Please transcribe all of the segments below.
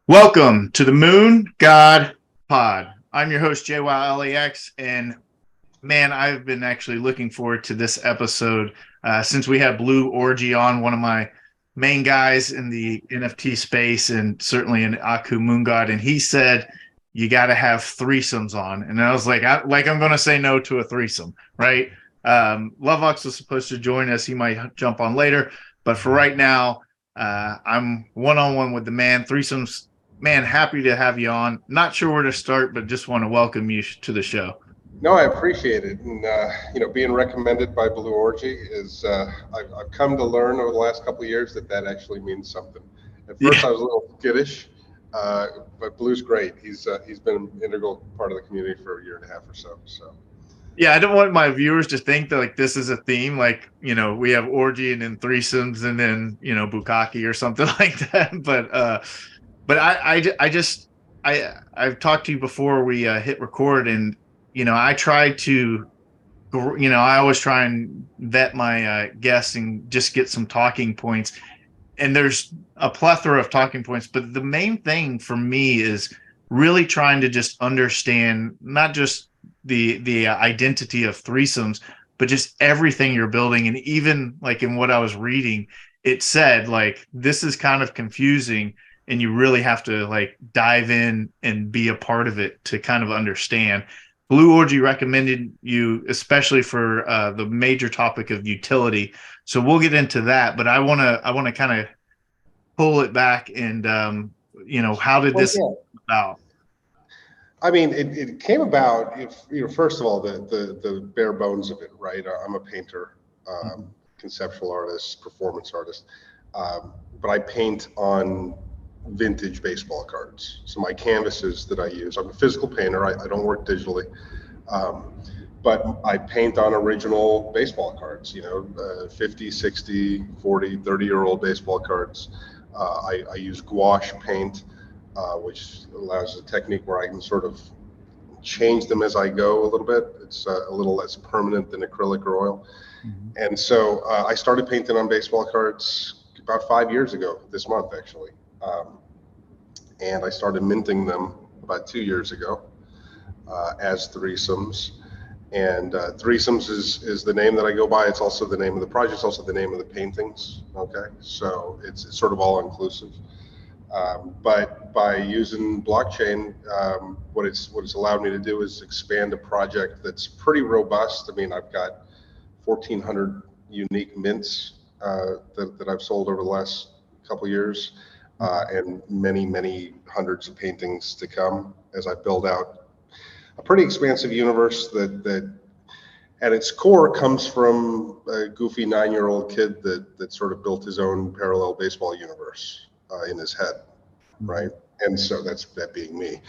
Welcome to the Moon God Pod. I'm your host, JwowLax, and man, I've been actually looking forward to this episode since we had Blue Orgy on, one of my main guys in the NFT space and certainly an Aku Moon God, and he said you got to have threesomes on, and I was like, I'm going to say no to a threesome, right? JwowLax was supposed to join us; he might jump on later, but for right now, I'm one-on-one with the man. Threesomes. Man, happy to have you on. Not sure where to start, but just want to welcome you to the show. No, I appreciate it, and being recommended by Blue Orgy is I've come to learn over the last couple of years that actually means something. At first, Yeah, I was a little skittish, but Blue's great. He's been an integral part of the community for a year and a half or so. So yeah. I don't want my viewers to think that like this is a theme. Like we have orgy and then threesomes and then bukkake or something like that. But I've talked to you before we hit record, and I try to I always try and vet my guests and just get some talking points. And there's a plethora of talking points, but the main thing for me is really trying to just understand not just the identity of threesomes, but just everything you're building. And even like in what I was reading, it said like this is kind of confusing, and you really have to like dive in and be a part of it to kind of understand. Blue Orgy recommended you, especially for the major topic of utility. So we'll get into that, but I want to kind of pull it back and how did well, this yeah. come about? I mean, it came about. If first of all, the bare bones of it, right? I'm a painter, conceptual artist, performance artist, but I paint on vintage baseball cards. So my canvases that I use, I'm a physical painter. I don't work digitally, um, but I paint on original baseball cards. 50, 60, 40, 30-year-old baseball cards. I use gouache paint, which allows a technique where I can sort of change them as I go a little bit. It's a little less permanent than acrylic or oil. Mhm. And so I started painting on baseball cards about 5 years ago, this month actually. And I started minting them about 2 years ago as threesomes. And threesomes is the name that I go by. It's also the name of the project. It's also the name of the paintings. Okay, so it's sort of all inclusive. But by using blockchain, what it's allowed me to do is expand a project that's pretty robust. I mean, I've got 1,400 unique mints that I've sold over the last couple of years, and many, many hundreds of paintings to come as I build out a pretty expansive universe that at its core comes from a goofy 9-year-old kid that sort of built his own parallel baseball universe in his head, right? And so that being me.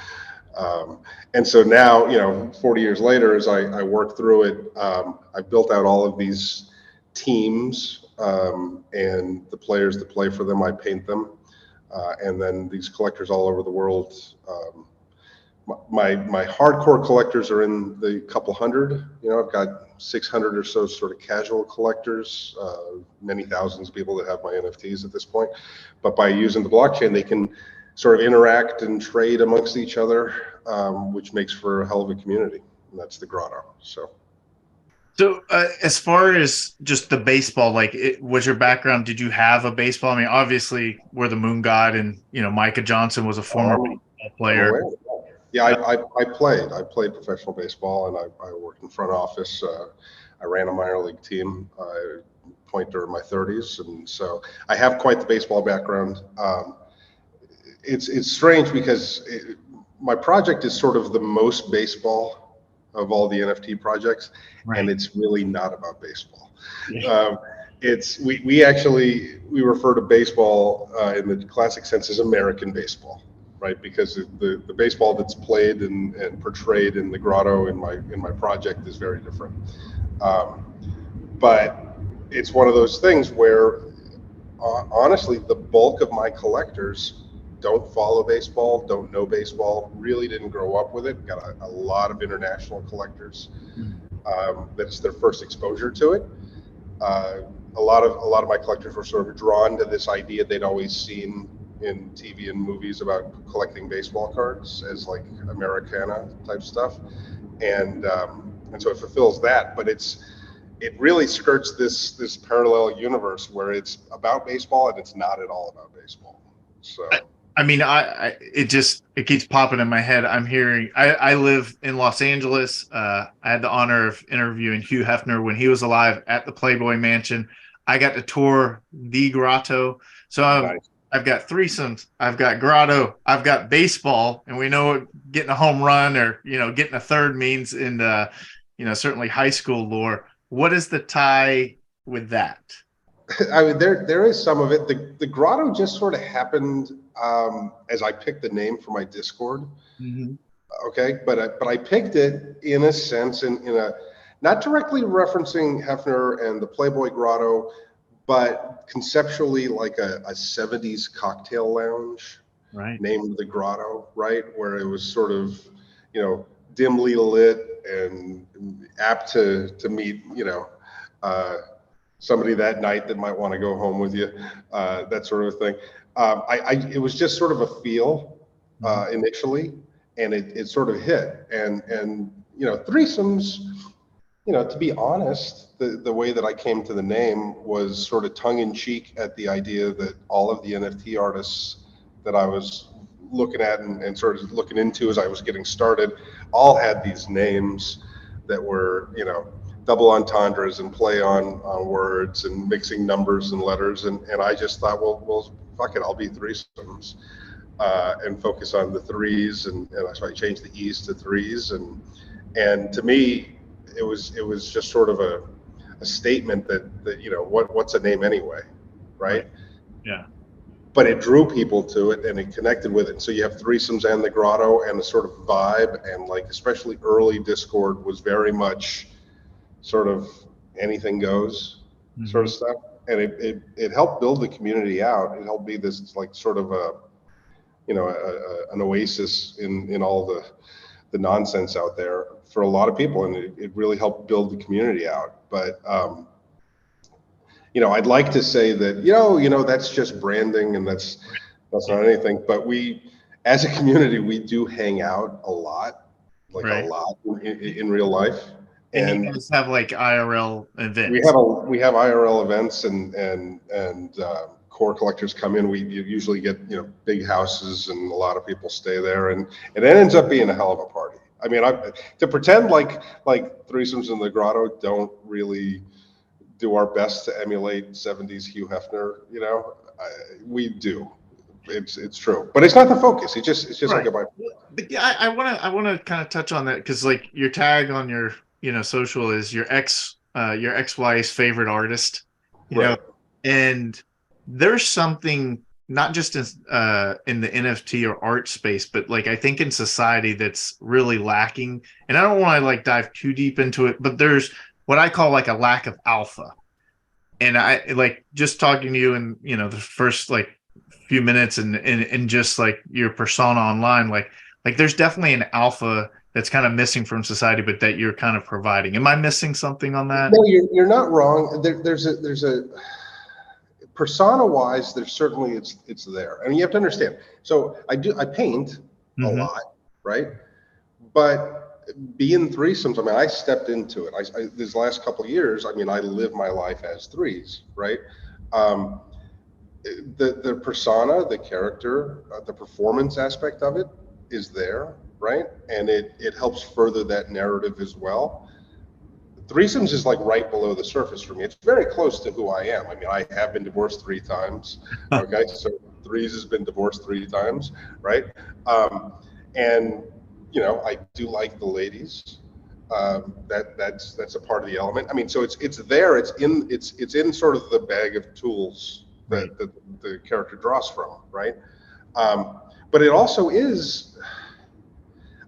And so now, 40 years later, as I work through it, I built out all of these teams, and the players that play for them, I paint them. And then these collectors all over the world. My hardcore collectors are in the couple hundred. I've got 600 or so sort of casual collectors, many thousands of people that have my NFTs at this point. But by using the blockchain, they can sort of interact and trade amongst each other, which makes for a hell of a community. And that's the Grotto. So as far as just the baseball, like was your background, did you have a baseball? I mean, obviously we're the Moon God, and Micah Johnson was a former I'm, baseball I'm player. aware. Yeah, Uh, I played professional baseball, and I worked in front office. I ran a minor league team. I pointer in my 30s, and so I have quite the baseball background. It's strange because my project is sort of the most baseball of all the NFT projects, and right. it's really not about baseball. Yeah. Um, it's we actually we refer to baseball in the classic sense as American baseball, right? Because the baseball that's played and portrayed in the Grotto in my project is very different. Um, but it's one of those things where honestly, the bulk of my collectors don't follow baseball, don't know baseball, really didn't grow up with it. Got a lot of international collectors. Mhm. That's their first exposure to it. Uh, a lot of my collectors were sort of drawn to this idea they'd always seen in TV and movies about collecting baseball cards as like Americana type stuff, and so it fulfills that, but it really skirts this parallel universe where it's about baseball and it's not at all about baseball. So I mean, it keeps popping in my head. I'm hearing, I live in Los Angeles. I had the honor of interviewing Hugh Hefner when he was alive at the Playboy Mansion. I got to tour the Grotto. So nice. I've got threesomes, I've got Grotto, I've got baseball, and we know what getting a home run or, getting a third means in the, certainly high school lore. What is the tie with that? I mean, there is some of it. The Grotto just sort of happened as I picked the name for my Discord. Mm-hmm. Okay, but I picked it in a sense, in a not directly referencing Hefner and the Playboy Grotto, but conceptually like a 70s cocktail lounge, Right. Named the Grotto, right, where it was sort of, dimly lit and apt to meet, somebody that night that might want to go home with you, that sort of thing. It was just sort of a feel initially, and it sort of hit. And threesomes, to be honest, the way that I came to the name was sort of tongue in cheek at the idea that all of the NFT artists that I was looking at and sort of looking into as I was getting started all had these names that were, double entendres and play on words and mixing numbers and letters. And I just thought, well, fuck it, I'll be threesomes and focus on the threes. And so I changed the E's to threes. And to me, it was just sort of a statement that what's a name anyway, right? Yeah. But it drew people to it and it connected with it. So you have threesomes and the Grotto, and the sort of vibe, and like especially early Discord was very much sort of anything goes sort of stuff. And it helped build the community out. It helped be this like sort of an oasis in all the nonsense out there for a lot of people. And it really helped build the community out. But, I'd like to say that, that's just branding and that's not anything, but as a community, we do hang out a lot, like a lot in real life. And you guys have like IRL events. We have IRL events and core collectors come in. We usually get big houses and a lot of people stay there, and it ends up being a hell of a party. I mean, to pretend like threesomes in the Grotto don't really do our best to emulate 70s Hugh Hefner. We do. It's true, but it's not the focus. It's just like a byproduct. But yeah, I want to kind of touch on that because like your tag on your social is your ex-wife's favorite artist, know, and there's something not just in the NFT or art space, but like I think in society that's really lacking. And I don't want to like dive too deep into it, but there's what I call like a lack of alpha. And I like just talking to you and the first like few minutes and just like your persona online, like there's definitely an alpha that's kind of missing from society, but that you're kind of providing. Am I missing something on that? No, you're not wrong. There's a persona wise, there's certainly it's there. I mean, you have to understand. So I paint a lot, right? But being threesomes, I mean, I stepped into it. These last couple of years, I mean, I live my life as threes, right? The persona, the character, the performance aspect of it is there, right? And it helps further that narrative as well. Threesomes is like right below the surface for me. It's very close to who I am. I mean, I have been divorced 3 times. Okay, so threes has been divorced 3 times, right? And I do like the ladies. That's a part of the element. I mean, so it's there. It's in sort of the bag of tools that the character draws from, right? But it also is.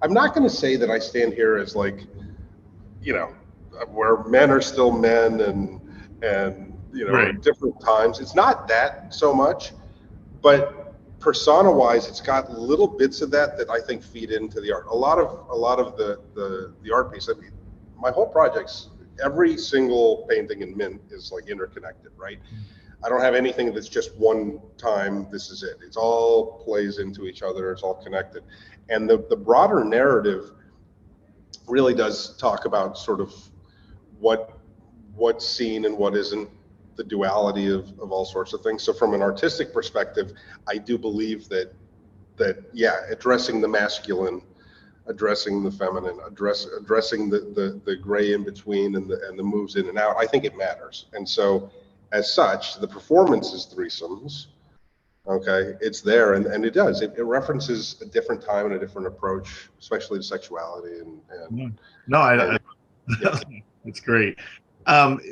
I'm not going to say that I stand here as like, where men are still men and different times. It's not that so much, but persona wise, it's got little bits of that I think feed into the art. A lot of the art piece. I mean, my whole project's every single painting in Mint is like interconnected, right? I don't have anything that's just one time, this is it. It's all plays into each other, it's all connected. And the broader narrative really does talk about sort of what's seen and what isn't, the duality of all sorts of things. So from an artistic perspective, I do believe that yeah, addressing the masculine, addressing the feminine, addressing the gray in between and the moves in and out, I think it matters. And so as such, the performance is threesomes. Okay, it's there, and it does. It references a different time and a different approach, especially to sexuality and no, yeah. it's great.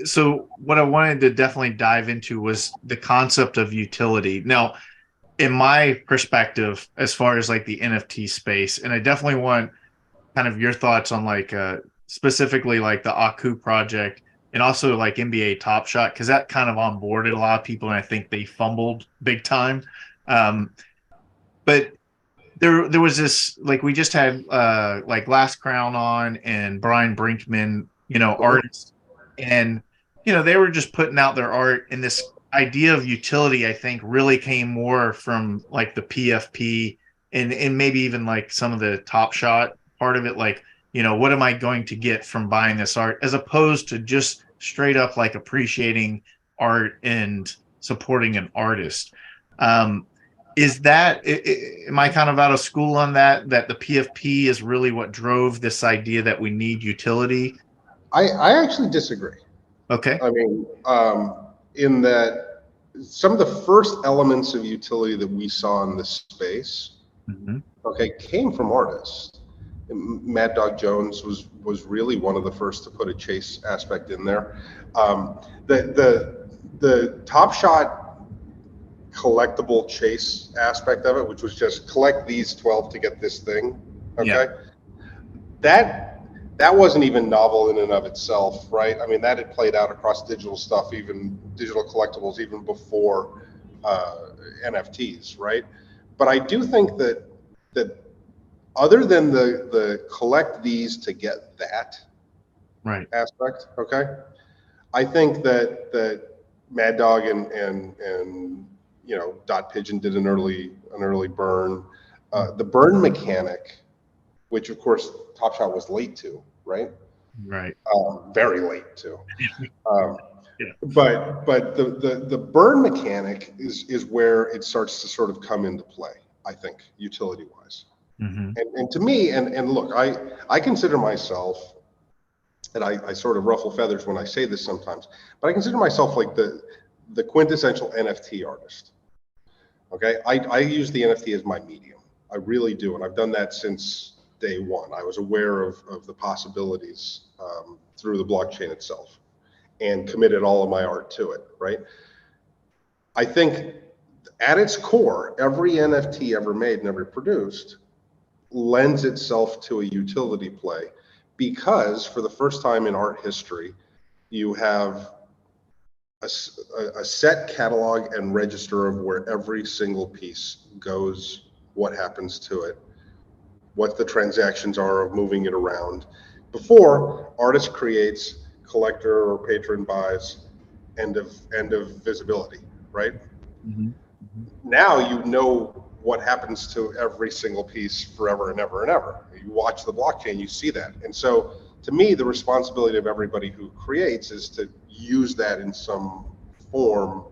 So what I wanted to definitely dive into was the concept of utility. Now, in my perspective, as far as like the NFT space, and I definitely want kind of your thoughts on like specifically like the Aku project and also like NBA Top Shot, because that kind of onboarded a lot of people, and I think they fumbled big time. Um, but there was this, like, we just had like Last Crown on and Brian Brinkman, artists, and they were just putting out their art, and this idea of utility, I think, really came more from like the PFP and maybe even like some of the Top Shot part of it, like, what am I going to get from buying this art, as opposed to just straight up like appreciating art and supporting an artist. um is that, am I kind of out of school on that the PFP is really what drove this idea that we need utility? I actually disagree. Okay. I mean, in that some of the first elements of utility that we saw in this space, Mm-hmm. okay, came from artists. Mad Dog Jones was really one of the first to put a chase aspect in there. The Top Shot collectible chase aspect of it, which was just collect these 12 to get this thing. Okay. Yeah. That wasn't even novel in and of itself, right? I mean, that had played out across digital stuff, even digital collectibles, even before NFTs, right? But I do think that other than the collect these to get that Right. aspect, okay, I think that Mad Dog and Dot Pigeon did an early burn. The burn mechanic, which of course Top Shot was late to, right? Right. Very late to. Yeah. But the burn mechanic is where it starts to sort of come into play, I think, utility wise. Mm-hmm. And to me, and look, I consider myself, and I sort of ruffle feathers when I say this sometimes, but I consider myself like the quintessential NFT artist. Okay, I use the NFT as my medium. I really do, and I've done that since day one. I was aware of the possibilities through the blockchain itself, and committed all of my art to it. Right. I think at its core, every NFT ever made and ever produced lends itself to a utility play, because for the first time in art history, you have a set catalog and register of where every single piece goes, what happens to it, what the transactions are of moving it around. Before, artist creates, collector or patron buys, end of visibility, right? Mm-hmm. Now you know what happens to every single piece forever and ever and ever. You watch the blockchain, you see that. And so to me, the responsibility of everybody who creates is to use that in some form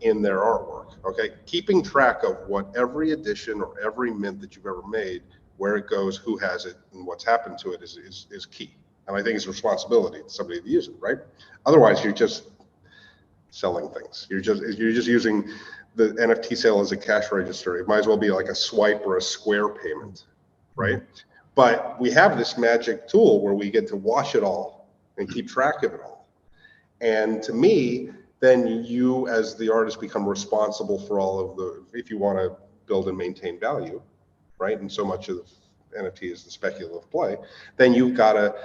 in their artwork. Okay, keeping track of what every edition or every mint that you've ever made, where it goes, who has it, and what's happened to it is key. And I think it's a responsibility to somebody to use it, right? Otherwise, you're just selling things. You're just using the NFT sale as a cash register. It might as well be like a swipe or a Square payment, right? Mm-hmm. But we have this magic tool where we get to watch it all and keep track of it all. And to me, then you as the artist become responsible for all of the, if you want to build and maintain value, right? And so much of NFT is the speculative play, then you've got to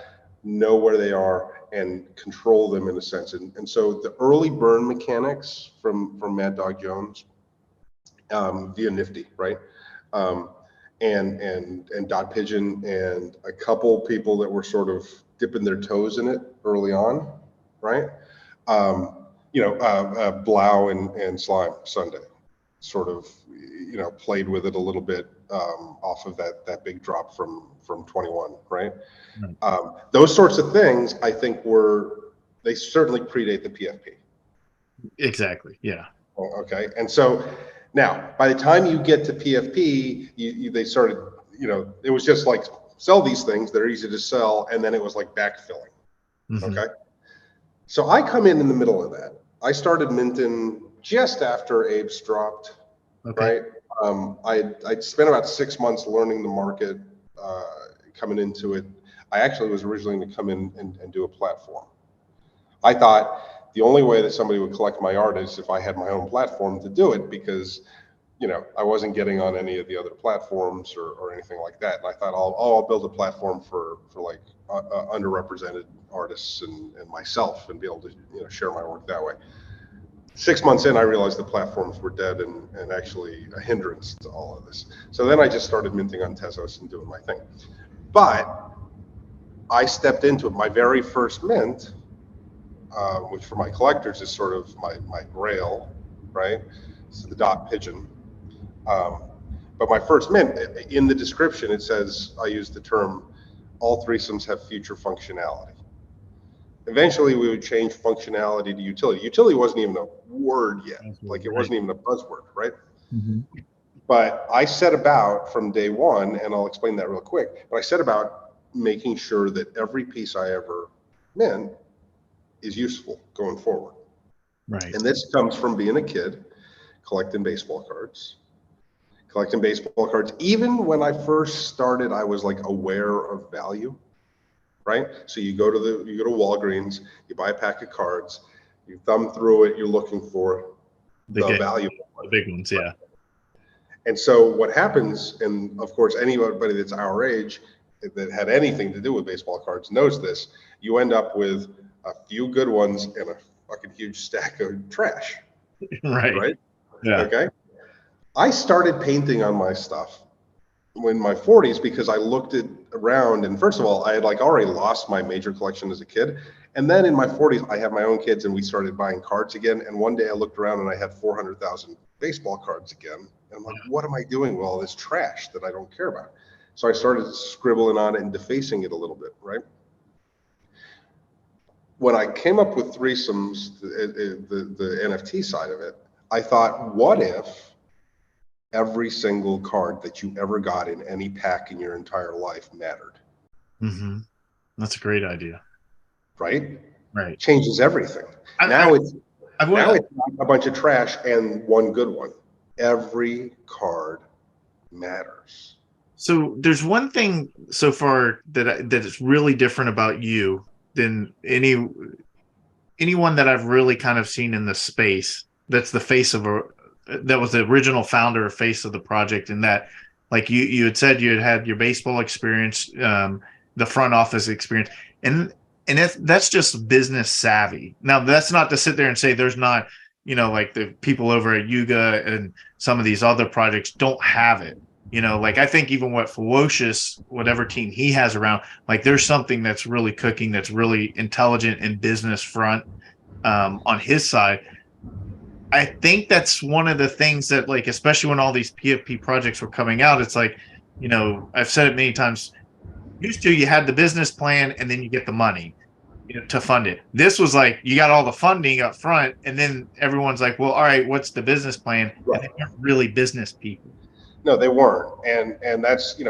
know where they are and control them in a sense. And so the early burn mechanics from Mad Dog Jones via Nifty, right? And Dot Pigeon and a couple people that were sort of dipping their toes in it early on, right? Blau and Slime Sunday sort of, played with it a little bit off of that big drop from 21, right? Those sorts of things, I think, they certainly predate the PFP. Exactly. Yeah. Okay. And so now, by the time you get to PFP, they started, it was just like sell these things. They're easy to sell. And then it was like backfilling. Mm-hmm. Okay. So I come in the middle of that. I started minting just after Abe's dropped. Okay. Right. I'd spent about 6 months learning the market, coming into it. I actually was originally going to come in and do a platform. I thought the only way that somebody would collect my art is if I had my own platform to do it, because, I wasn't getting on any of the other platforms or anything like that. And I thought, I'll build a platform for like underrepresented artists and myself, and be able to, share my work that way. 6 months in, I realized the platforms were dead and actually a hindrance to all of this. So then I just started minting on Tezos and doing my thing. But I stepped into it. My very first mint, which for my collectors is sort of my grail, right? It's the dot pigeon. But my first mint, in the description, it says, I use the term, all threesomes have future functionality. Eventually, we would change functionality to utility. Utility wasn't even a word yet. Like, it wasn't even a buzzword, right? Mm-hmm. But I set about from day one, and I'll explain that real quick, but I set about making sure that every piece I ever mint is useful going forward. Right. And this comes from being a kid, collecting baseball cards. Even when I first started, I was like aware of value, right? So you go to Walgreens, you buy a pack of cards, you thumb through it, you're looking for the valuable one. The big ones, yeah. And so what happens, and of course anybody that's our age that had anything to do with baseball cards knows this, you end up with a few good ones and a fucking huge stack of trash. Right. Yeah. Okay. I started painting on my stuff in my 40s because I looked around, and first of all, I had like already lost my major collection as a kid. And then in my 40s, I have my own kids and we started buying cards again. And one day I looked around and I had 400,000 baseball cards again. And I'm like, what am I doing with all this trash that I don't care about? So I started scribbling on it and defacing it a little bit, right? When I came up with threesomes, the NFT side of it, I thought, what if every single card that you ever got in any pack in your entire life mattered? Mm-hmm. That's a great idea. Right? Right. Changes everything. Now it's not a bunch of trash and one good one. Every card matters. So there's one thing so far that is really different about you than anyone that I've really kind of seen in the space. That's the face of that was the original founder or face of the project. And that, like you had said, you had your baseball experience, the front office experience, and that's just business savvy. Now, that's not to sit there and say there's not, like the people over at Yuga and some of these other projects don't have it. Like I think even what Ferocious, whatever team he has around, like there's something that's really cooking, that's really intelligent and business front on his side. I think that's one of the things that, like, especially when all these PFP projects were coming out, it's like, I've said it many times. Used to, you had the business plan and then you get the money, to fund it. This was like you got all the funding up front, and then everyone's like, well, all right, what's the business plan? Right. And they're really business people. No, they weren't, and that's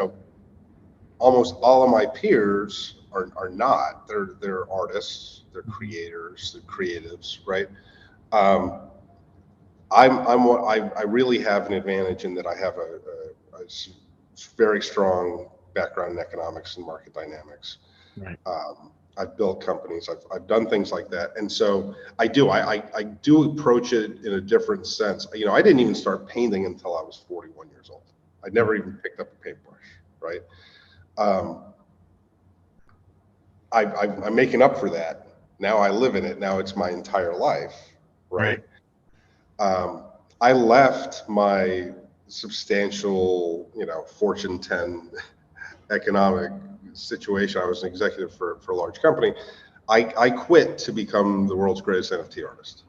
almost all of my peers are not. They're artists, they're creators, they're creatives, right? I really have an advantage in that I have a very strong background in economics and market dynamics. Right. I've built companies. I've done things like that, and so I do approach it in a different sense. I didn't even start painting until I was 41 years old. I'd never even picked up a paintbrush, right? I'm making up for that. Now I live in it. Now it's my entire life, right? I left my substantial, Fortune 10 economic situation. I was an executive for a large company. I quit to become the world's greatest NFT artist.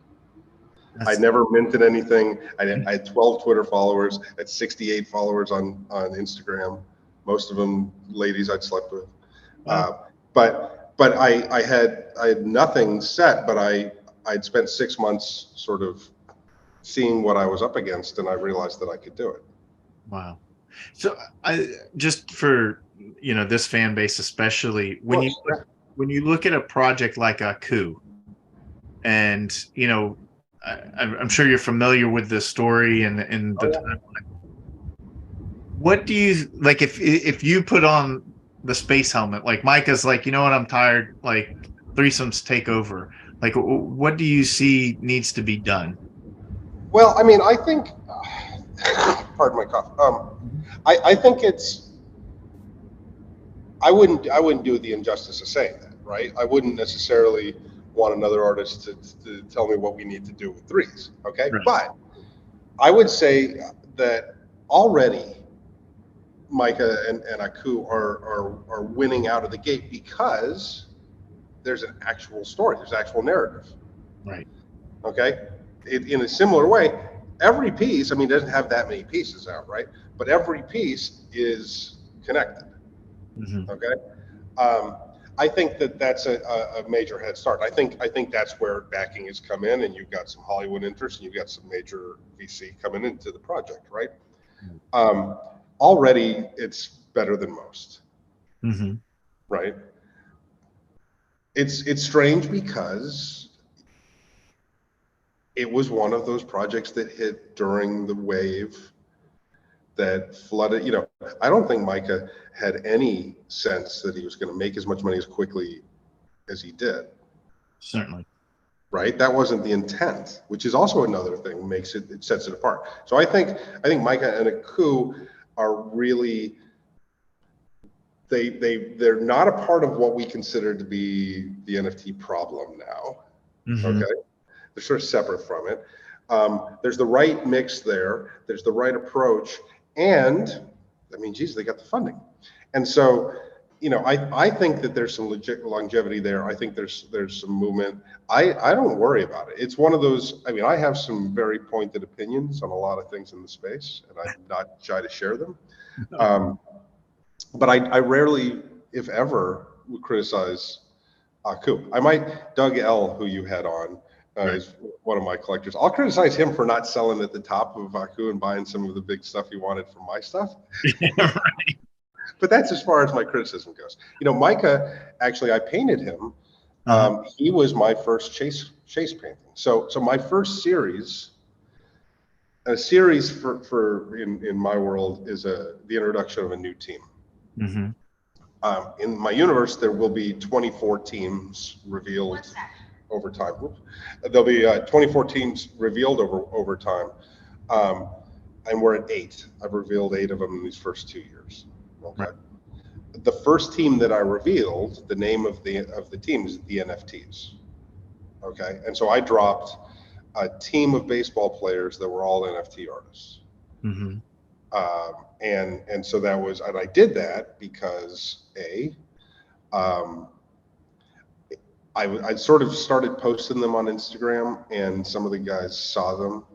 I never minted anything. I had 12 Twitter followers. I had 68 followers on Instagram. Most of them ladies I'd slept with. Wow. But I had nothing set. But I'd spent 6 months sort of seeing what I was up against, and I realized that I could do it. Wow. So I just for this fan base especially, when you look at a project like Aku, and I'm sure you're familiar with the story and the timeline. What do you like if you put on the space helmet, like Micah's like, you know what, I'm tired, like threesomes take over. Like, what do you see needs to be done? Well, I mean, I think, pardon my cough. I think I wouldn't do it the injustice of saying that, right? I wouldn't necessarily want another artist to tell me what we need to do with threes, okay? Right. But I would say that already Micah and Aku are winning out of the gate because there's an actual story, there's actual narrative. Right. Okay? In a similar way, every piece, I mean, doesn't have that many pieces out, right? But every piece is connected. Okay? I think that's a major head start. I think that's where backing has come in, and you've got some Hollywood interest, and you've got some major VC coming into the project, right? Already, it's better than most, right? It's strange because it was one of those projects that hit during the wave that flooded. I don't think Micah had any sense that he was going to make as much money as quickly as he did. Certainly. Right? That wasn't the intent, which is also another thing it sets it apart. So I think Micah and Aku are really, they're not a part of what we consider to be the NFT problem now. Okay? They're sort of separate from it. There's the right mix there. There's the right approach. And I mean, geez, they got the funding. And so, I think that there's some legit longevity there. I think there's some movement. I don't worry about it. It's one of those, I mean, I have some very pointed opinions on a lot of things in the space, and I'm not shy to share them. But I rarely, if ever, would criticize Aku. I might, Doug L., who you had on, is one of my collectors. I'll criticize him for not selling at the top of Aku and buying some of the big stuff he wanted from my stuff. Right. But that's as far as my criticism goes. Micah, actually, I painted him. He was my first chase painting. So my first series, a series for in my world is the introduction of a new team. In my universe, there will be 24 teams revealed over time. There'll be 24 teams revealed over time, and we're at 8. I've revealed 8 of them in these first 2 years. Okay. Right. The first team that I revealed, the name of the team is the NFTs. Okay, and so I dropped a team of baseball players that were all NFT artists. And so that was, and I did that because I sort of started posting them on Instagram, and some of the guys saw them.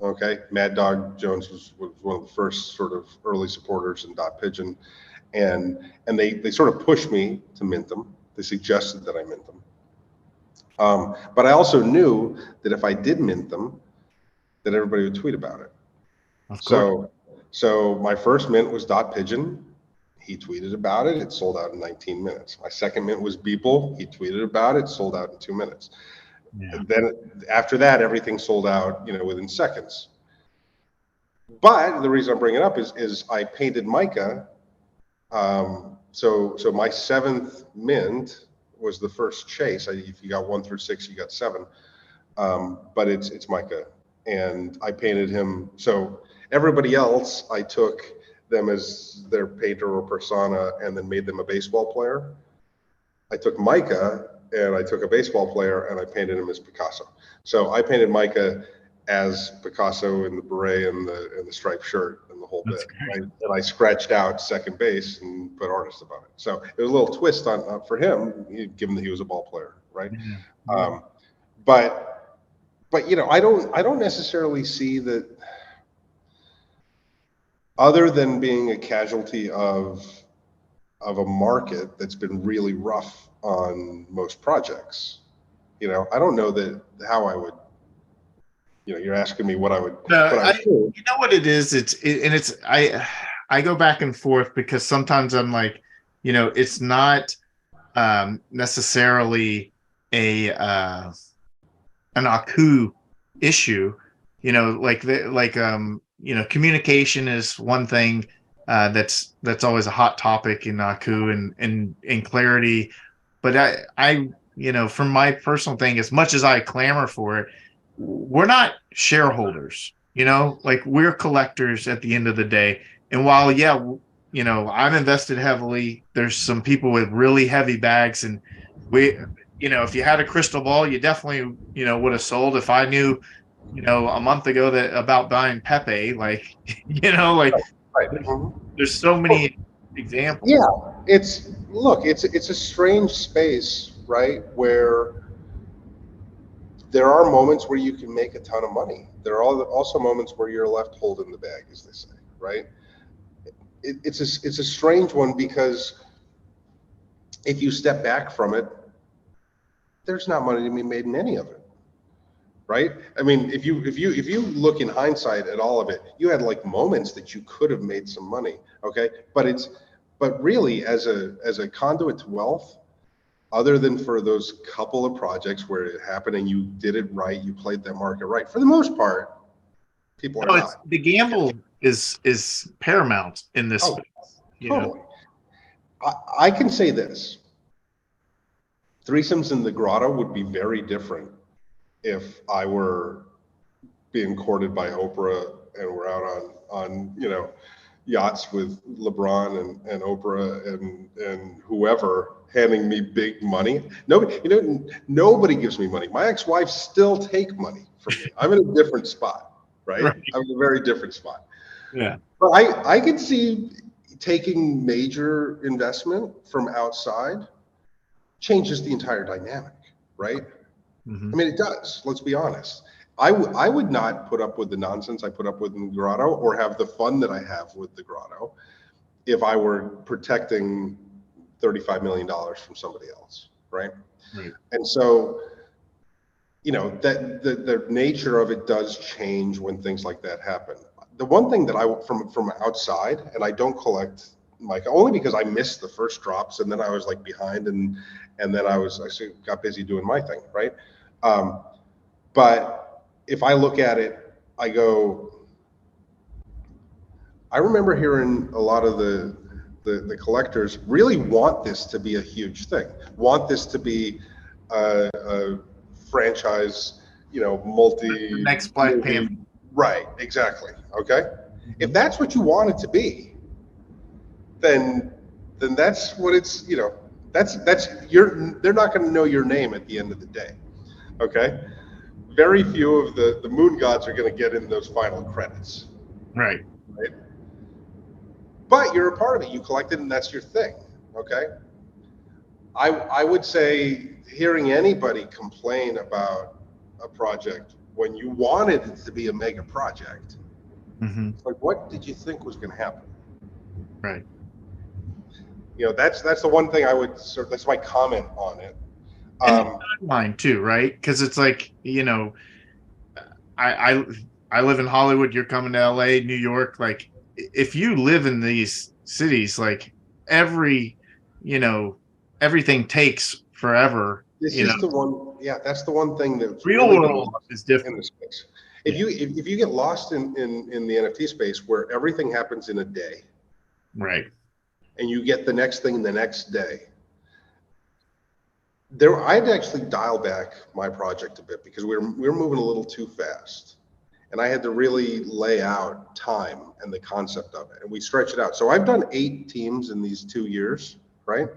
Okay, Mad Dog Jones was one of the first sort of early supporters in Dot Pigeon, and they sort of pushed me to mint them. They suggested that I mint them, but I also knew that if I did mint them, that everybody would tweet about it. Of course. So my first mint was Dot Pigeon. He tweeted about it. It sold out in 19 minutes. My second mint was Beeple. He tweeted about it. Sold out in 2 minutes. Yeah. And then after that, everything sold out, within seconds. But the reason I'm bringing it up is I painted Micah. So my 7th mint was the first chase. If you got 1 through 6, you got 7. But it's Micah, and I painted him. So everybody else, I took them as their painter or persona and then made them a baseball player. I took Micah and I took a baseball player and I painted him as Picasso. So I painted Micah as Picasso in the beret and the striped shirt and the whole That's bit, great. right? And I scratched out second base and put artist above it. So it was a little twist on for him, given that he was a ball player, right? Yeah. Yeah. But I don't necessarily see that, other than being a casualty of a market that's been really rough on most projects. I don't know that how I would. You're asking me what I would No, do. you know what it is? I go back and forth because sometimes I'm like, it's not necessarily a an Aku issue. Communication is one thing that's always a hot topic in Aku and clarity. But from my personal thing, as much as I clamor for it, we're not shareholders. Like we're collectors at the end of the day. And while I'm invested heavily, there's some people with really heavy bags, and if you had a crystal ball, you definitely would have sold. If I knew a month ago that about buying Pepe, like like Right. there's so many examples. Yeah, it's a strange space, right? Where there are moments where you can make a ton of money. There are also moments where you're left holding the bag, as they say, right? It's a strange one because if you step back from it, there's not money to be made in any of it, right? I mean, if you look in hindsight at all of it, you had like moments that you could have made some money, okay? But really, as a conduit to wealth, other than for those couple of projects where it happened and you did it right, you played that market right. For the most part, people are No, it's not. the gamble is paramount in this Oh, space. totally. I can say this: threesomes in the Grotto would be very different if I were being courted by Oprah and we're out on yachts with LeBron and Oprah and whoever handing me big money. Nobody gives me money. My ex-wife still take money from me. I'm in a different spot, right? Right. I'm in a very different spot. Yeah. But I could see taking major investment from outside changes the entire dynamic, right? Mm-hmm. I mean, it does. Let's be honest. I would not put up with the nonsense I put up with in the Grotto or have the fun that I have with the Grotto if I were protecting $35 million from somebody else, right? Right. And so, that the nature of it does change when things like that happen. The one thing that I from outside, and I don't collect like only because I missed the first drops and then I was like behind and then I got busy doing my thing, right? But if I look at it, I go, I remember hearing a lot of the collectors really want this to be a huge thing, want this to be a franchise, The next Black Panther. right, exactly. Okay. If that's what you want it to be, then that's what it's, they're not going to know your name at the end of the day. Okay. Very few of the moon gods are going to get in those final credits. Right. Right. But you're a part of it. You collected, and that's your thing. Okay. I would say hearing anybody complain about a project when you wanted it to be a mega project, Mm-hmm. it's like, what did you think was going to happen? Right. That's the one thing I would. That's my comment on it. And timeline too, right? Because it's like I I live in Hollywood. You're coming to LA, New York. Like if you live in these cities, like every you know everything takes forever. This is the one. Yeah, that's the one thing that's Real really been world lost is in the different. space. If Yeah. you get lost in the NFT space where everything happens in a day, Right. and you get the next thing the next day, I had to actually dial back my project a bit because we were moving a little too fast, and I had to really lay out time and the concept of it, and we stretch it out. So I've done 8 teams in these 2 years, right?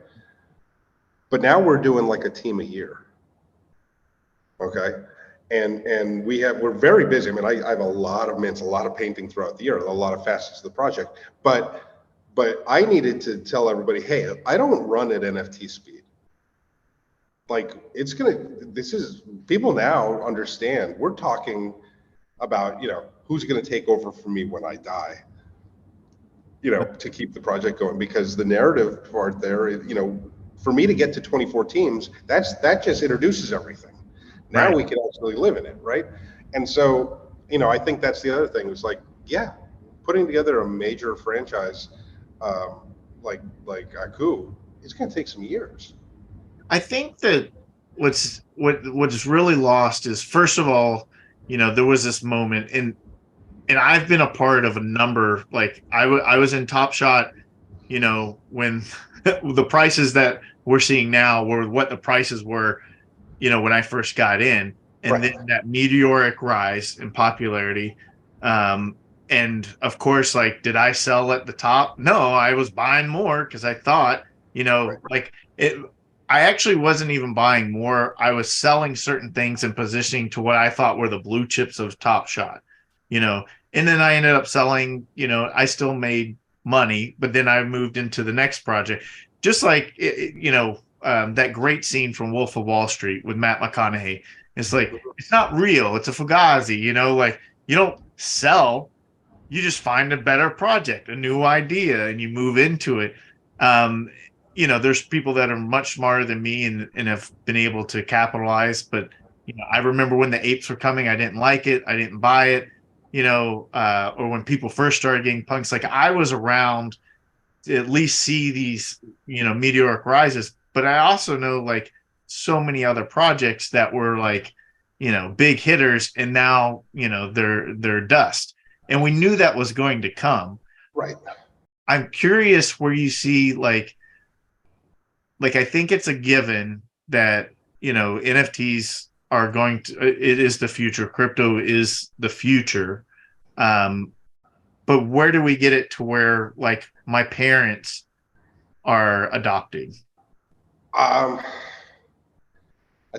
But now we're doing like a team a year. Okay. and we're very busy. I mean, I have a lot of mints, a lot of painting throughout the year, a lot of facets of the project, but I needed to tell everybody, hey, I don't run at NFT speed. Like this is, people now understand, we're talking about, who's going to take over for me when I die, to keep the project going, because the narrative part there, for me to get to 24 teams, that just introduces everything. Now we can actually live in it, right? And so, I think that's the other thing. It's like, yeah, putting together a major franchise like Aku, it's going to take some years. I think that what's really lost is, first of all, there was this moment, and I've been a part of a number, like I was in Top Shot, when the prices that we're seeing now were what the prices were, when I first got in, and then that meteoric rise in popularity. And of course, like, did I sell at the top? No, I was buying more because I thought, like it. I actually wasn't even buying more. I was selling certain things and positioning to what I thought were the blue chips of Top Shot, and then I ended up selling, I still made money, but then I moved into the next project. Just like, that great scene from Wolf of Wall Street with Matt McConaughey. It's like, it's not real. It's a fugazi, like, you don't sell, you just find a better project, a new idea, and you move into it. There's people that are much smarter than me and have been able to capitalize. But, I remember when the apes were coming, I didn't like it. I didn't buy it, or when people first started getting punks, like, I was around to at least see these, meteoric rises. But I also know, like, so many other projects that were like, big hitters, and now, they're dust. And we knew that was going to come. Right. I'm curious where you see, like I think it's a given that, NFTs are going to, it is the future. Crypto is the future. But where do we get it to where, like, my parents are adopting? I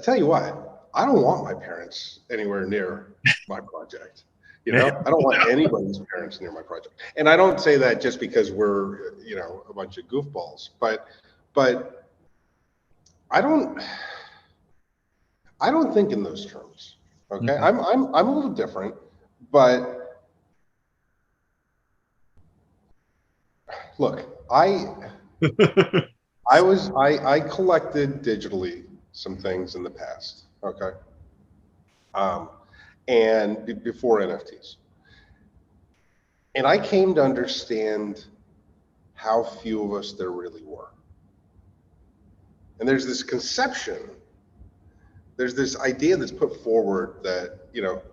tell you what, I don't want my parents anywhere near my project. I don't want anybody's parents near my project. And I don't say that just because we're, a bunch of goofballs, but I don't think in those terms. Okay. Mm-hmm. I'm a little different, but look, I collected digitally some things in the past. Okay. And before NFTs. And I came to understand how few of us there really were. And there's this conception, there's this idea that's put forward that,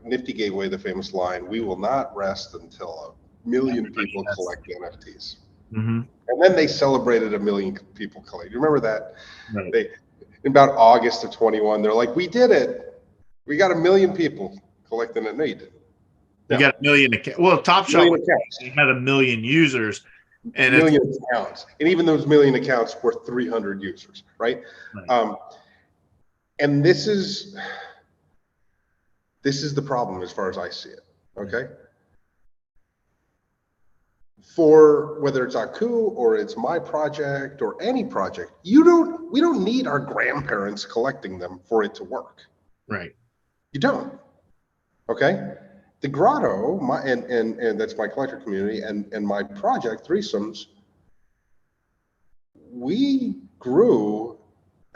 Nifty Gateway, the famous line, we will not rest until 1 million people collect NFTs. Mm-hmm. And then they celebrated 1 million people collect. You remember that? Right. In about August of 21, they're like, we did it. We got 1 million people collecting it. No, you didn't. You got 1 million. Well, Top Shot had 1 million users. And 1 million accounts. And even those 1 million accounts were 300 users, right? And this is the problem as far as I see it, okay? For whether it's Aku or it's my project or any project, we don't need our grandparents collecting them for it to work. Right. You don't. Okay? The Grotto, and that's my collector community, and my project, Threesomes, we grew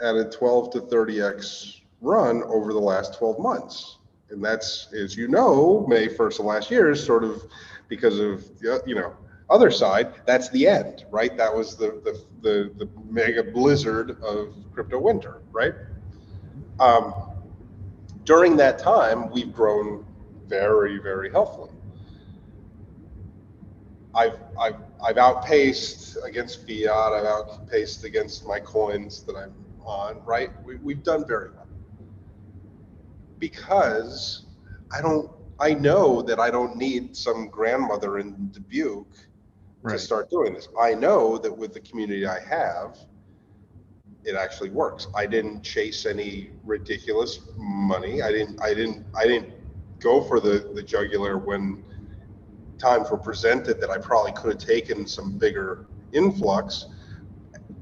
at a 12 to 30x run over the last 12 months. And that's, as you know, May 1st of last year is sort of because of, other side, that's the end, right? That was the mega blizzard of crypto winter, right? During that time, we've grown very, very healthily. I've outpaced against fiat. I've outpaced against my coins that I'm on. Right? We've done very well because I know that I don't need some grandmother in Dubuque to start doing this. I know that with the community I have, it actually works. I didn't chase any ridiculous money. I didn't go for the jugular when times were presented that I probably could have taken some bigger influx,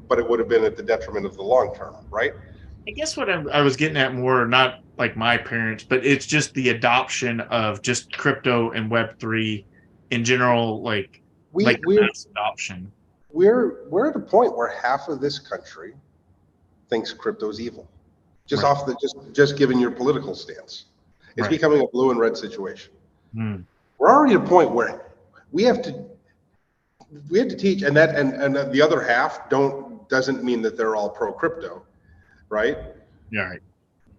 but it would have been at the detriment of the long term, right? I guess what I was getting at more, not like my parents, but it's just the adoption of just crypto and Web3 in general, like We the we're mass adoption. we're at a point where half of this country thinks crypto's evil. Just Right. off the just given your political stance. It's Right. becoming a blue and red situation. Hmm. We're already at a point where we have to we have to teach, and the other half doesn't mean that they're all pro crypto, right? Yeah. Right.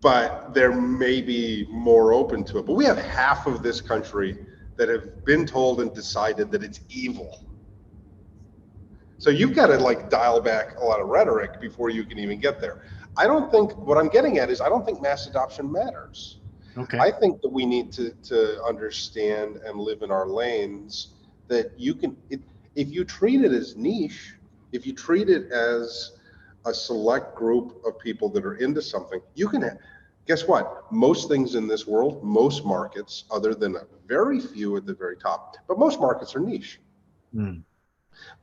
But they're maybe more open to it. But we have half of this country that have been told and decided that it's evil. So you've got to like dial back a lot of rhetoric before you can even get there. I don't think what I'm getting at is I don't think mass adoption matters. Okay. I think that we need to understand and live in our lanes that you can, if you treat it as niche, if you treat it as a select group of people that are into something, you can, guess what? Most things in this world, most markets, other than a very few at the very top, but most markets are niche. Hmm.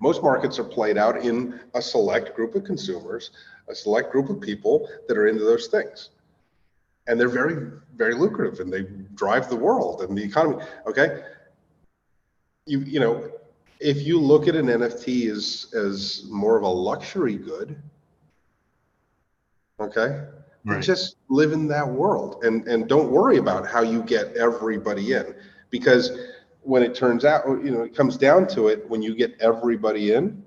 Most markets are played out in a select group of consumers, a select group of people that are into those things. And they're very, very lucrative and they drive the world and the economy. Okay. You know, if you look at an NFT as more of a luxury good, okay, then Right. just live in that world and don't worry about how you get everybody in. Because when it turns out, you know, it comes down to it, when you get everybody in,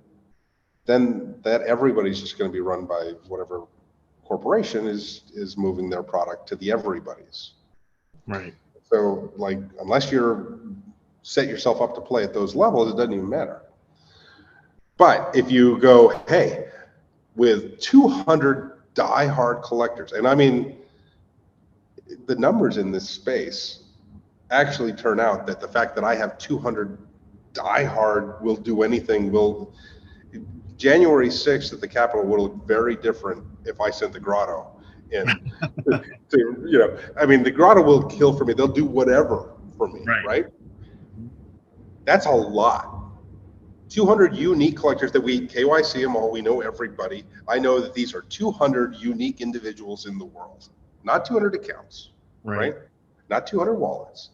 then that everybody's just going to be run by whatever corporation is moving their product to the everybody's. Right. So like, unless you're set yourself up to play at those levels, it doesn't even matter. But if you go, hey, with 200 diehard collectors, and I mean, the numbers in this space actually turn out that the fact that I have 200 diehard will do anything will January 6th at the Capitol will look very different if I sent the Grotto in. You know, I mean, the Grotto will kill for me. They'll do whatever for me, Right. right? That's a lot. 200 unique collectors that we KYC them all. We know everybody. I know that these are 200 unique individuals in the world, not 200 accounts, right? Not 200 wallets.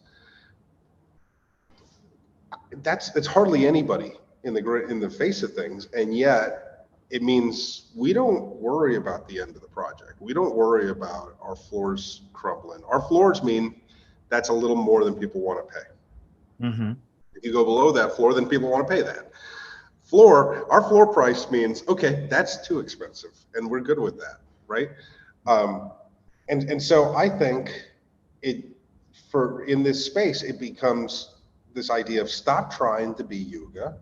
It's hardly anybody in the face of things, and yet it means we don't worry about the end of the project. We don't worry about our floors crumbling. Our floors mean that's a little more than people want to pay. Mm-hmm. If you go below that floor, then people want to pay that. Our floor price means, okay, that's too expensive, and we're good with that, right? And so I think in this space, it becomes this idea of stop trying to be Yuga,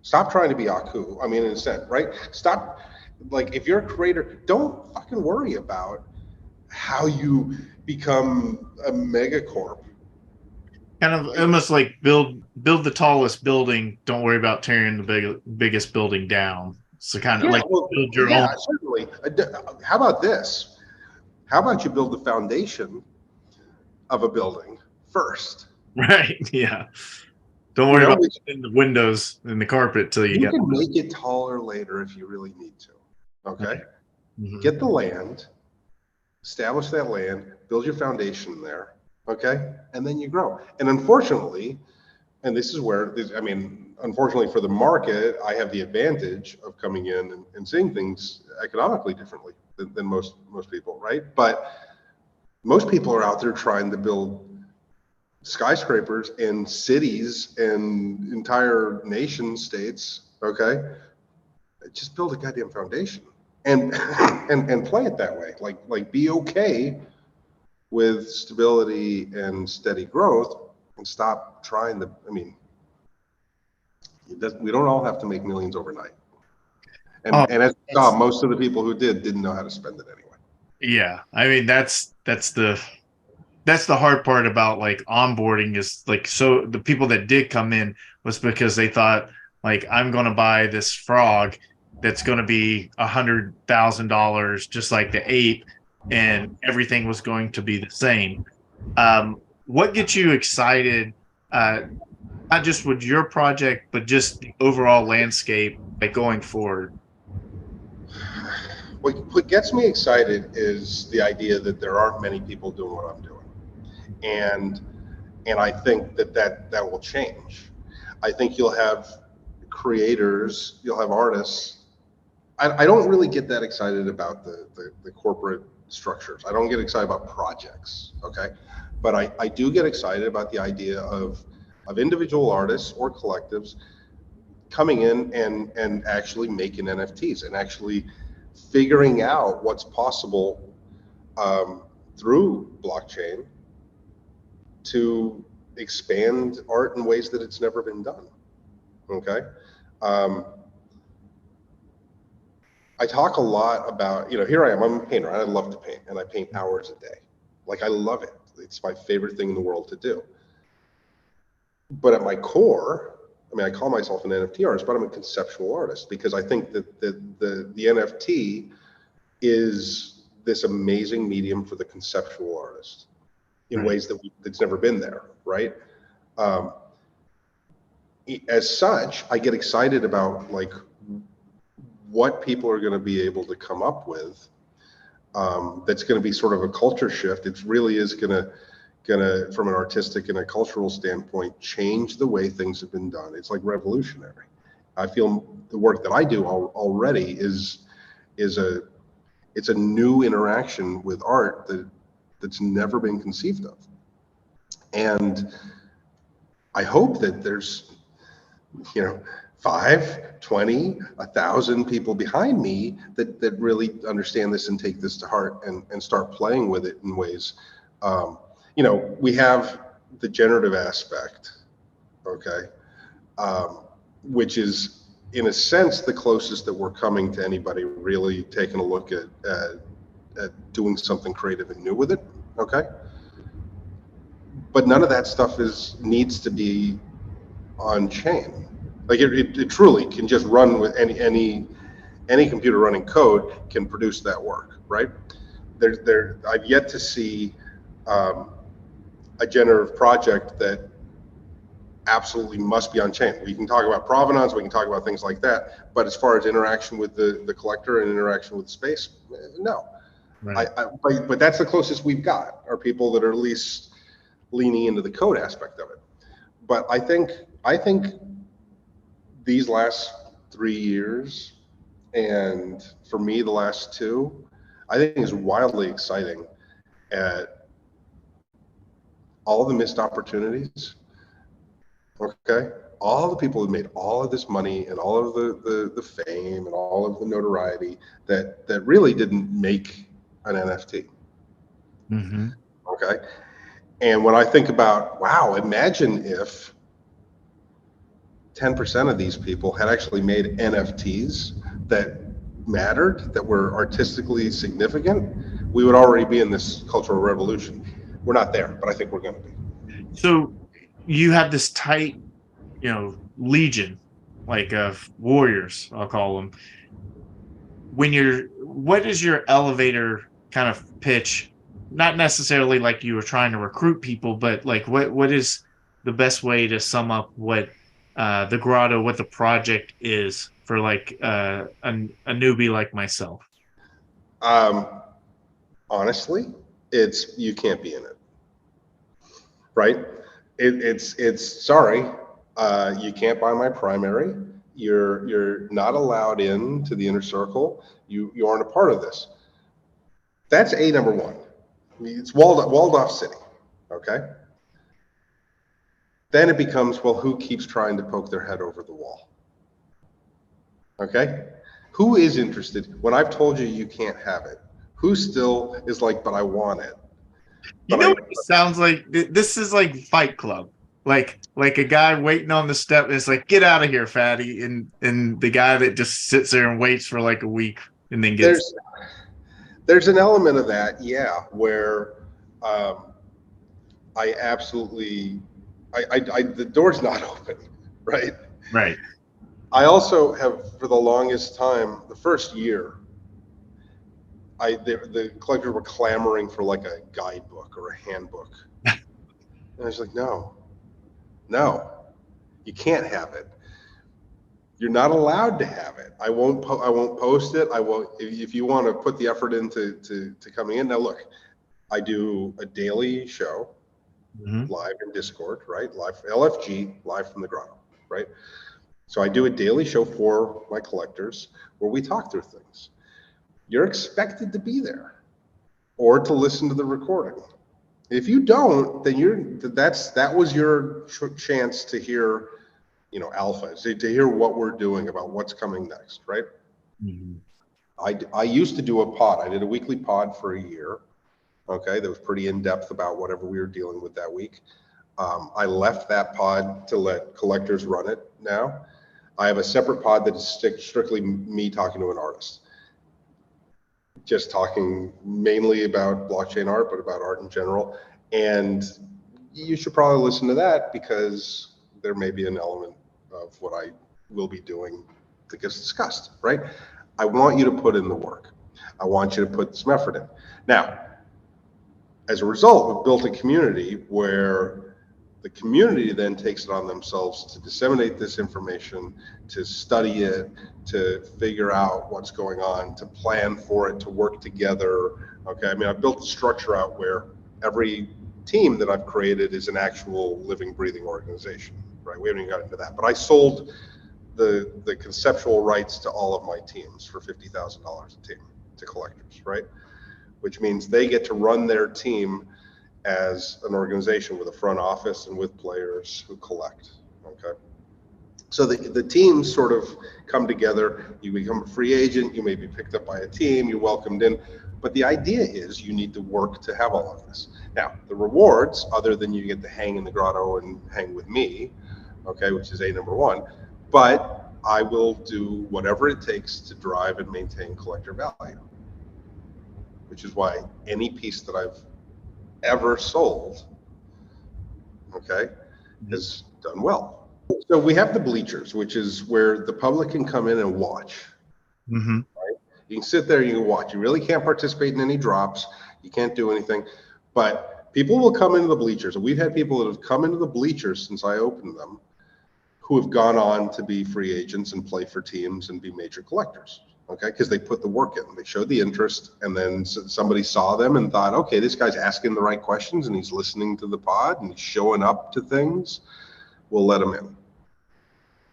stop trying to be Aku. I mean, in a sense, right? Stop, like, if you're a creator, don't fucking worry about how you become a megacorp. Kind of almost like build the tallest building. Don't worry about tearing the biggest building down. So kind of Yeah, like well, build your yeah, own. certainly. How about this? How about you build the foundation of a building first? Right. Yeah. Don't You worry know, about putting the windows and the carpet till you you get. can make it taller later if you really need to. Okay. Mm-hmm. Get the land, establish that land, build your foundation there. Okay. And then you grow. And unfortunately, and this is where, I mean, unfortunately for the market, I have the advantage of coming in and seeing things economically differently than most people, right? But most people are out there trying to build skyscrapers in cities and entire nation states. Okay, just build a goddamn foundation and and play it that way. Like be okay with stability and steady growth, and stop trying to. I mean, we don't all have to make millions overnight. Oh, And as you saw, most of the people who didn't know how to spend it anyway. yeah. I mean, that's the hard part about like onboarding is like, so the people that did come in was because they thought like, I'm going to buy this frog that's going to be $100,000, just like the ape, and everything was going to be the same. What gets you excited, uh, not just with your project, but just the overall landscape, like going forward? What gets me excited is the idea that there aren't many people doing what I'm doing, and I think that will change. I think you'll have creators, you'll have artists. I don't really get that excited about the corporate structures. I don't get excited about projects, okay? But I do get excited about the idea of individual artists or collectives coming in and actually making NFTs and actually figuring out what's possible through blockchain to expand art in ways that it's never been done. Okay. Um, I talk a lot about, here I am, I'm a painter. I love to paint and I paint hours a day. Like I love it. It's my favorite thing in the world to do. But at my core, I mean, I call myself an NFT artist, but I'm a conceptual artist because I think that the NFT is this amazing medium for the conceptual artist in ways that's never been there, right? Um, as such, I get excited about like what people are going to be able to come up with. That's going to be sort of a culture shift. It really is going to, from an artistic and a cultural standpoint, change the way things have been done. It's like revolutionary. I feel the work that I do already is it's a new interaction with art that's never been conceived of. And I hope that there's, 5, 20, 1,000 people behind me that really understand this and take this to heart and start playing with it in ways. We have the generative aspect, okay, which is in a sense the closest that we're coming to anybody really taking a look at doing something creative and new with it, okay? But none of that stuff needs to be on chain. Like it truly can just run with any computer running code can produce that work, right? I've yet to see a generative project that absolutely must be on chain. We can talk about provenance, we can talk about things like that, but as far as interaction with the collector and interaction with space, no. Right. But that's the closest we've got, are people that are at least leaning into the code aspect of it. But I think these last 3 years, and for me the last 2, I think is wildly exciting at all the missed opportunities. Okay, all the people who made all of this money and all of the fame and all of the notoriety that really didn't make an NFT. Mm-hmm. Okay, and when I think about, wow, imagine if 10% of these people had actually made NFTs that mattered, that were artistically significant, we would already be in this cultural revolution. We're not there, but I think we're going to be. So you have this tight, legion, like of warriors, I'll call them. What is your elevator kind of pitch? Not necessarily like you were trying to recruit people, but like what is the best way to sum up what the Grotto, what the project is for like a newbie like myself? Honestly, it's you can't be in it, right? It's sorry, you can't buy my primary. You're not allowed into the inner circle. You aren't a part of this. That's number one. I mean, it's walled off city, okay? Then it becomes, well, who keeps trying to poke their head over the wall? Okay? Who is interested? When I've told you you can't have it, who still is like, but I want it? It sounds like this is like Fight Club. Like a guy waiting on the step, and it's like, get out of here, fatty. And the guy that just sits there and waits for like a week and then gets. There's an element of that, yeah, where I absolutely, the door's not open, right? Right. I also have, for the longest time, the first year, the collectors were clamoring for like a guidebook or a handbook. And I was like, no, you can't have it. You're not allowed to have it. I won't post it. I won't, if you want to put the effort into to coming in. Now look, I do a daily show live in Discord, right? Live LFG, live from the Grotto, right? So I do a daily show for my collectors where we talk through things. You're expected to be there or to listen to the recording. If you don't, then that was your chance to hear, alpha, to hear what we're doing about what's coming next, right? I used to do a pod. I did a weekly pod for a year. Okay, that was pretty in depth about whatever we were dealing with that week. I left that pod to let collectors run it now. I have a separate pod that is strictly me talking to an artist. Just talking mainly about blockchain art, but about art in general. And you should probably listen to that because there may be an element of what I will be doing that gets discussed, right? I want you to put in the work. I want you to put some effort in. Now, as a result, we've built a community where the community then takes it on themselves to disseminate this information, to study it, to figure out what's going on, to plan for it, to work together. Okay, I mean, I've built a structure out where every team that I've created is an actual living, breathing organization, right? We haven't even got into that, but I sold the conceptual rights to all of my teams for $50,000 a team to collectors, right? Which means they get to run their team as an organization with a front office and with players who collect. Okay, so the teams sort of come together. You become a free agent, you may be picked up by a team, you're welcomed in, but the idea is you need to work to have all of this. Now the rewards, other than you get to hang in the Grotto and hang with me, okay, which is number one, but I will do whatever it takes to drive and maintain collector value, which is why any piece that I've ever sold, okay, has done well. So we have the bleachers, which is where the public can come in and watch. Right? You can sit there, you can watch. You really can't participate in any drops. You can't do anything, but people will come into the bleachers. And we've had people that have come into the bleachers since I opened them who have gone on to be free agents and play for teams and be major collectors. Okay, because they put the work in, they showed the interest, and then somebody saw them and thought, okay, this guy's asking the right questions and he's listening to the pod and he's showing up to things, we'll let him in.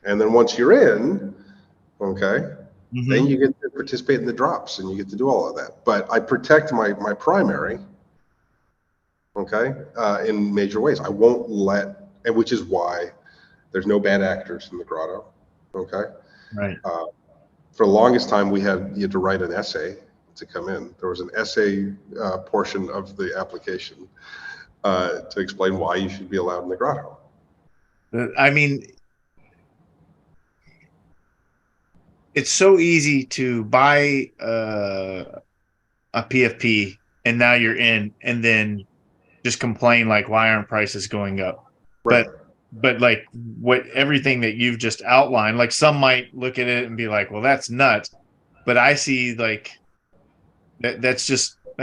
And then once you're in, okay, then you get to participate in the drops and you get to do all of that. But I protect my primary, okay, in major ways. I won't let, and which is why there's no bad actors in the Grotto, okay? Right. For the longest time, you had to write an essay to come in. There was an essay portion of the application to explain why you should be allowed in the Grotto. I mean, it's so easy to buy a PFP and now you're in, and then just complain like, why aren't prices going up? Right. But like what everything that you've just outlined, like some might look at it and be like, well, that's nuts. But I see like that's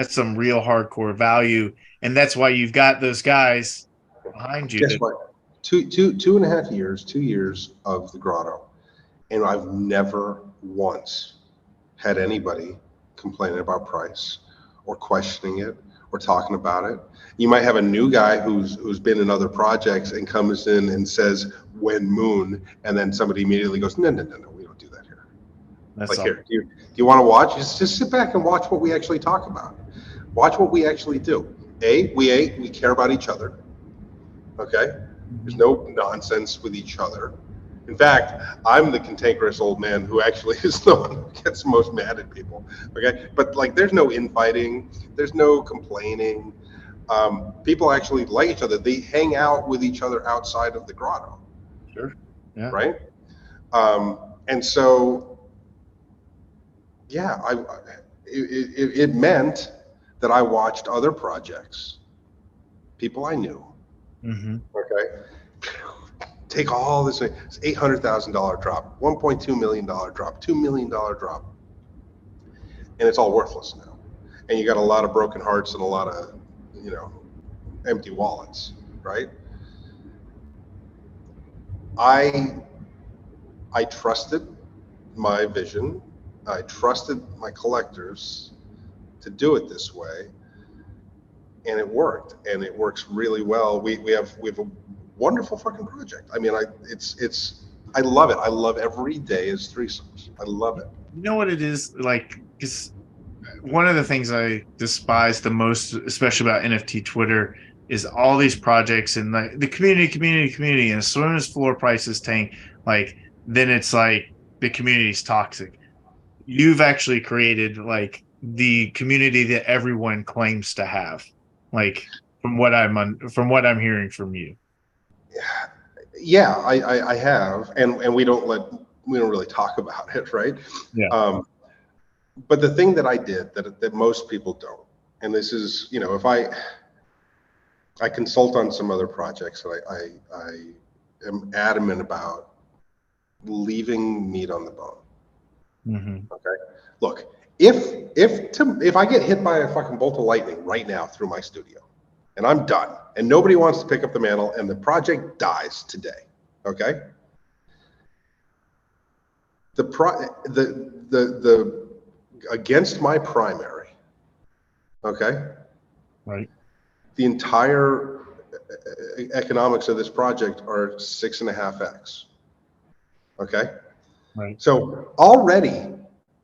some real hardcore value. And that's why you've got those guys behind you. Guess what? 2.5 years, 2 years of the Grotto. And I've never once had anybody complaining about price or questioning it or talking about it. You might have a new guy who's been in other projects and comes in and says, when moon, and then somebody immediately goes, no, we don't do that here. That's like, here, do you want to watch? Just sit back and watch what we actually talk about. Watch what we actually do. We care about each other. Okay? There's no nonsense with each other. In fact, I'm the cantankerous old man who actually is the one who gets most mad at people. Okay, but like, there's no infighting, there's no complaining. People actually like each other. They hang out with each other outside of the Grotto. Sure. Yeah. Right. And so, yeah, it meant that I watched other projects, people I knew. Okay. take all this, it's $800,000 drop, $1.2 million drop, $2 million drop, and it's all worthless now. And you got a lot of broken hearts and a lot of, empty wallets, right? I trusted my vision. I trusted my collectors to do it this way, and it worked, and it works really well. We have a wonderful fucking project. I mean, I love it. I love every day is threesomes. I love it. You know what it is like? Because one of the things I despise the most, especially about NFT Twitter, is all these projects and the community. And as soon as floor prices tank, like then it's like the community's toxic. You've actually created like the community that everyone claims to have, like from what I'm hearing from you. Yeah, I have, and we don't really talk about it, right? Yeah. But the thing that I did that most people don't, and this is, if I consult on some other projects, and I am adamant about leaving meat on the bone. Mm-hmm. Okay, look, if I get hit by a fucking bolt of lightning right now through my studio, and I'm done, and nobody wants to pick up the mantle, and the project dies today, okay? The against my primary, okay? Right. The entire economics of this project are 6.5x. Okay. Right. So already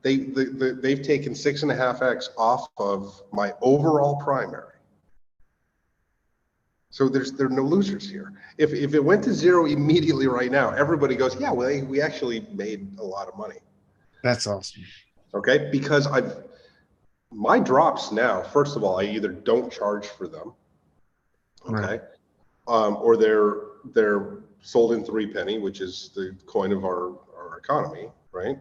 they've taken 6.5x off of my overall primary. So there are no losers here. If it went to zero immediately right now, everybody goes, yeah, well, we actually made a lot of money. That's awesome. Okay, because my drops now, first of all, I either don't charge for them, okay, right. Or they're sold in 3 penny, which is the coin of our economy, right?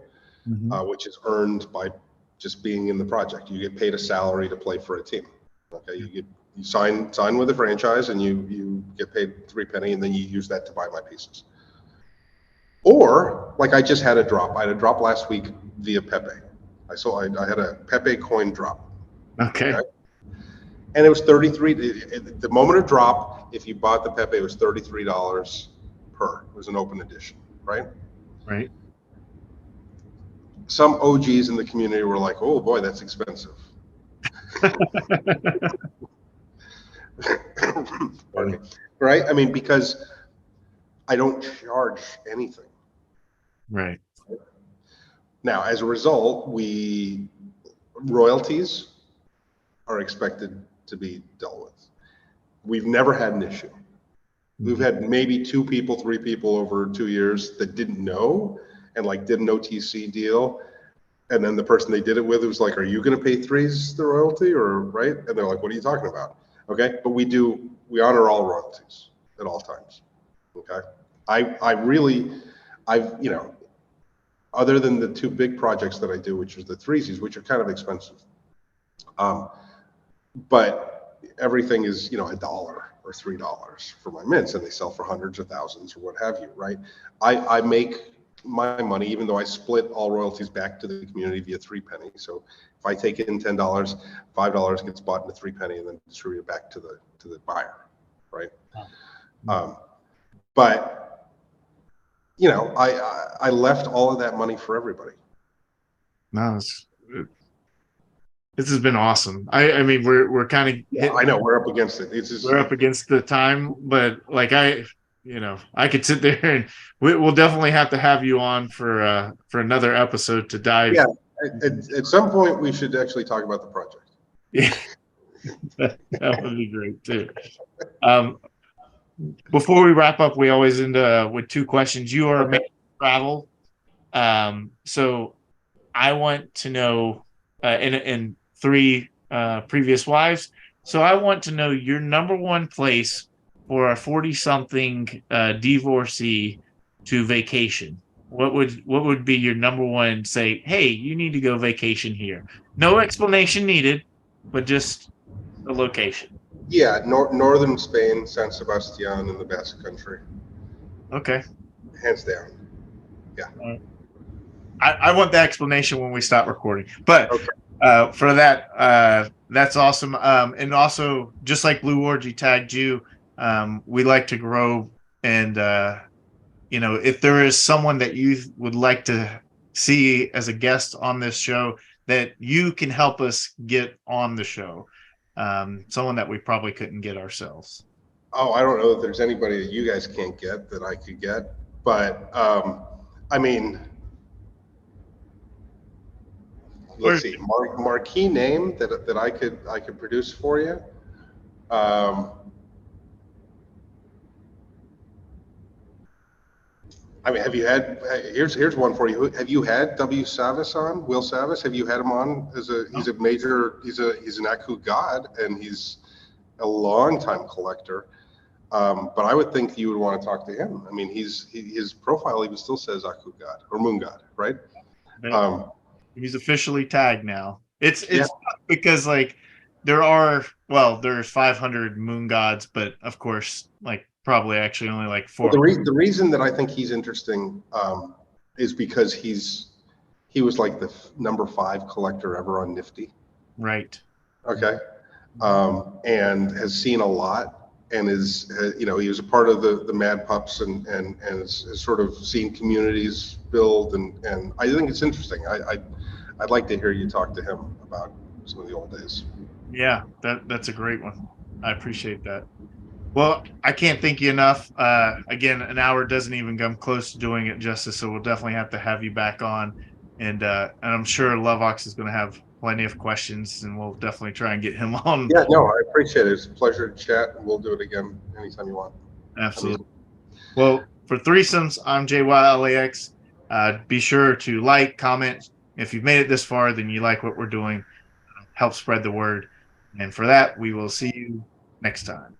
Mm-hmm. Which is earned by just being in the project. You get paid a salary to play for a team. Okay, you sign with a franchise, and you get paid 3 penny, and then you use that to buy my pieces. Or like I just had a drop. I had a drop last week via Pepe. I had a Pepe coin drop. Okay. And it was 33. The moment of drop, if you bought the Pepe, it was $33 per. It was an open edition, right? Right. Some OGs in the community were like, "Oh boy, that's expensive." Right? I mean, because I don't charge anything. Right. Now, as a result, royalties are expected to be dealt with. We've never had an issue. We've had maybe 2 people, 3 people over 2 years that didn't know and like did an OTC deal. And then the person they did it with was like, "Are you going to pay threes the royalty?" Or right? And they're like, "What are you talking about?" Okay. But we honor all royalties at all times. Okay. Other than the 2 big projects that I do, which is the 3Cs, which are kind of expensive. But everything is, $1 or $3 for my mints, and they sell for hundreds of thousands or what have you, right? I make my money, even though I split all royalties back to the community via 3 penny. So if I take in $10, $5 gets bought into 3 penny and then distributed back to the buyer, right? But I left all of that money for everybody. No, this has been awesome. I mean, we're kind of. I know we're up against it. We're up against the time, but like I could sit there and we'll definitely have to have you on for another episode to dive. Yeah, at some point we should actually talk about the project. Yeah, that would be great too. Before we wrap up, we always end with 2 questions. You are a man of travel, so I want to know, in 3 previous wives. So I want to know your number 1 place for a 40-something divorcee to vacation. What would be your number 1? Say, hey, you need to go vacation here. No explanation needed, but just a location. Yeah, northern Spain, San Sebastian in the Basque Country. Okay. hands down. Yeah. I want the explanation when we stop recording. But Okay. for that, that's awesome. And also, just like Blue Orgy tagged you, we like to grow. And, if there is someone that you would like to see as a guest on this show that you can help us get on the show, someone that we probably couldn't get ourselves. Oh, I don't know if there's anybody that you guys can't get that I could get, but I mean, let's Or see, marquee name that I could produce for you. Um, I mean, have you had? Here's one for you. Have you had W. Savis on? Will Savis? Have you had him on as a? He's a major. He's an Aku god, and he's a longtime collector. But I would think you would want to talk to him. I mean, his profile even still says Aku god or Moon god, right? he's officially tagged now. It's Yeah. because like there's 500 moon gods, but of course, like probably actually only like Well, 4. the reason that I think he's interesting is because he was like the number 5 collector ever on Nifty. Right. Okay. And has seen a lot, and he was a part of the Mad Pups, and has sort of seen communities build, and I think it's interesting. I'd like to hear you talk to him about some of the old days. Yeah, that's a great one. I appreciate that. Well, I can't thank you enough. Again, an hour doesn't even come close to doing it justice, so we'll definitely have to have you back on. And I'm sure Lovox is going to have plenty of questions, and we'll definitely try and get him on. Yeah, no, I appreciate it. It's a pleasure to chat, and we'll do it again anytime you want. Absolutely. Well, for Threesomes, I'm JwowLax. Be sure to like, comment. If you've made it this far, then you like what we're doing. Help spread the word. And for that, we will see you next time.